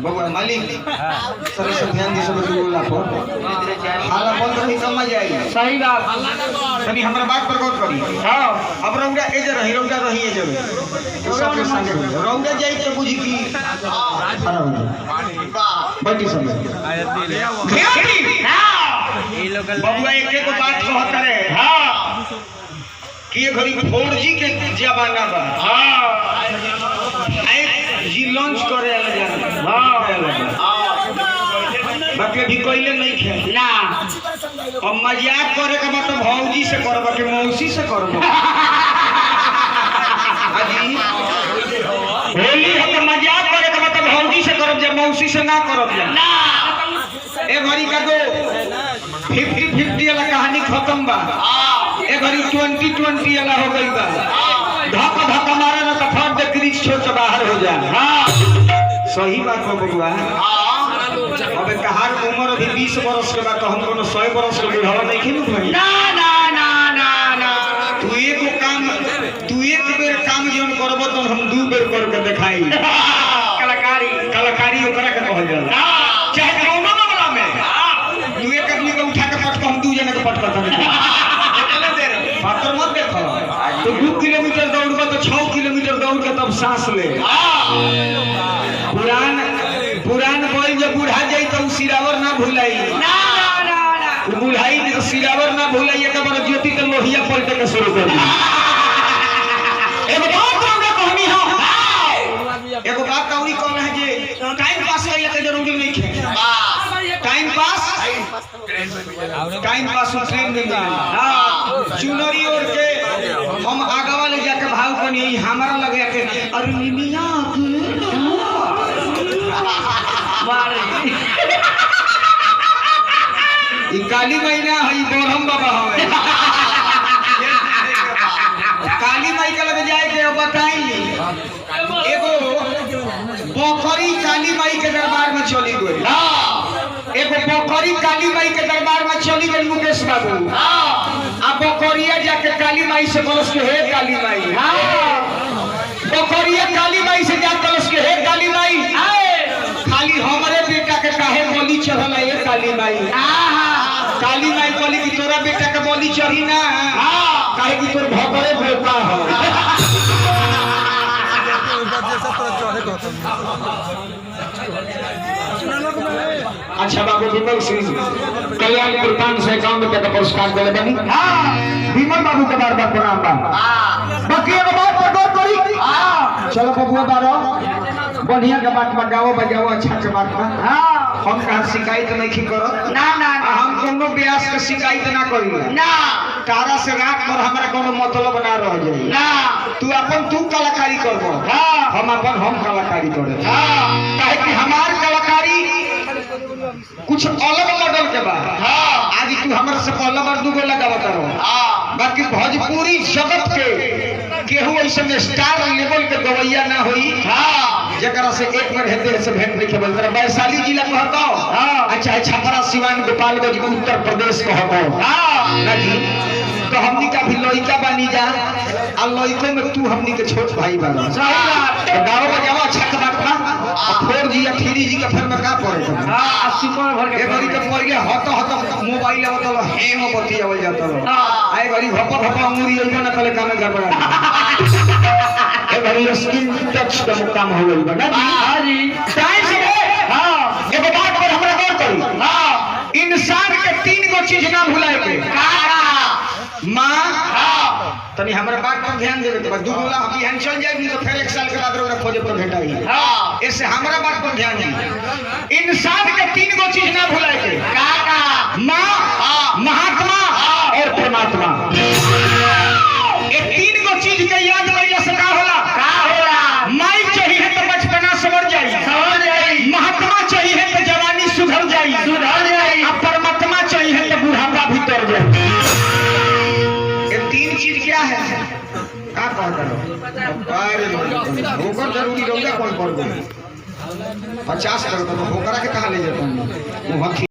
बबुआ मालिक सर से ध्यान दे सब बोला को हाला बंद रही समझ जाएगी। सही बात तनी हमरा बात पर गौर करी। हां अब रौंगा एजे रही रौंगा रही एजे सबके संगे रौंगा जाई के बुझी की बैठी सब बबुआ एक एक बात कहत रे। हां कि ये घड़ी 4G के जमाना बा। हां जी लॉन्च करे वाला जाना। हां बाकी भी कोइले नहीं खे ना। और मजाक करे का मतलब भौजी से करबा के मौसी से करबा। हाजी होली हम तो मजाक करे का मतलब भौजी से करब जे मौसी से ना करब ना। ए घड़ी का दो 50-50 वाला कहानी खत्म बा। ए घड़ी 20-20 वाला हो गई बा। धक्का धक्का मारे ना तो फट दे क्रिच छोड़ के बाहर हो जा। हां सही बात हो बबुआ। अबे कहार उम्र अभी 20 वर्ष के बाद हम कोनो 100 वर्ष के बुढ़ावा नहीं खेलू भाई। ना ना ना ना ना तू एक बेर काम जोन करबो तो हम 2 बेर करके दिखाई। कलाकारी ओकरा के कहल जाला। चाहे कोनो मामला में तू एक आदमी को उठा के पटक हम 2 जने के पटक कर पातर मत देखो। तो 2 किलोमीटर दौड़बो तो 6 किलोमीटर दौड़ के तब सांस ले। पुरान बोल जो बूढ़ा जाई तो सिरावर ना भूलाई। ना ना ना बुढ़ाई ने सिरावर ना भूलाई एक बार ज्योति के लोहिया पलटे के शुरू कर दी। एगो बात हमरा कहनी हो। एगो बात कौनी कहना है जे टाइम पास करे के जरूरी नहीं है। टाइम पास ट्रेन में मिले। हां चुनरी और के हम आगा वाले जाके भाव कनी हमारा लगे के अरे निमिया काली महीना है बोरहम बाबा हवे। काली माई के लगे जाए के बताई एगो पोखरी काली माई के दरबार में चली गई। एगो पोखरी काली माई के दरबार में चली गई मुकेश बाबू। आ पोखरिया जाके काली माई से बोलस के हे काली माई। पोखरिया काली माई से जाके बोलस के हे काली माई खाली हमारे बेटा के काहे बोली चढ़ल है काली माई। काली माई बोली कि तोरा बेटा के बोली चढ़ी ना काहे कि तोर भगरे बेटा हो। अच्छा बाबू विमल सिंह कल्याणपुर 551 रुपया का पुरस्कार दिले बनी। विमल बाबू के बार बार प्रणाम बा। बाकी एगो बात पर गौर करी। चलो बबुआ बारो बढ़िया के बात गाओ बजाओ अच्छा के बात बा। हम कहा शिकायत नहीं करो ना ना हम कोनो ब्यास के शिकायत ना करी ना। तारा से रात पर हमरा कोनो मतलब ना रह जाई ना। तू अपन तू कलाकारी करबो। हम अपन हम कलाकारी करे। काहे कि हमार कलाकारी कुछ अलग मॉडल के बा। आज तू हमरा से पहला बार 2 गो लगावत रहो। बाकी भोजपुरी जगत के केहू ऐसे स्टार लेवल के गवैया ना होई जकरा से एक बार हेते से भेंट नहीं खेबल। जरा वैशाली जिला कहतो अच्छा छपरा सिवान गोपालगंज उत्तर प्रदेश कहतो ना जी। तो हमनी का भी लइका बानी जा आ लइको में तू हमनी के छोट भाई बानी। सही बात गाओ बजाओ अच्छा के बात बा। 4G या 3G के फिर में का पड़े सुपर भर के घड़ी के पड़ गया हत मोबाइल आवत हैंग बती आवल जात आए घड़ी भप अंगुरी आइबो ना कले काम गड़बड़ा। ए घड़ी स्क्रीन टच के काम हो गइल बा ना। हां जी टाइम से। हां एगो बात पर हमरा गौर करी। हां इंसान के 3 गो चीज ना भुलाए के मां। तनी हमरा बात पर ध्यान देबे के बाद 2 गोला हम बिहान चल जाई तो फिर 1 साल के बाद ओकरा खोजे पर भेटाई। ऐसे हमरा बात पर ध्यान दी। इंसान के 3 गो चीज ना भुलाए के मां महात्मा और परमात्मा। ये 3 गो चीज के याद कइला से का होला माई चाहिए तो बचपना सवर जाई महात्मा चाहिए तो जवानी सुधर जाई और परमात्मा चाहिए तो बुढ़ापा भीतर जाई। ये 3 चीज क्या है का कहता हो। अरे होकर जरूरी रहोगा कौन 50 कर दो होकरा के कहां ले जाता हूं।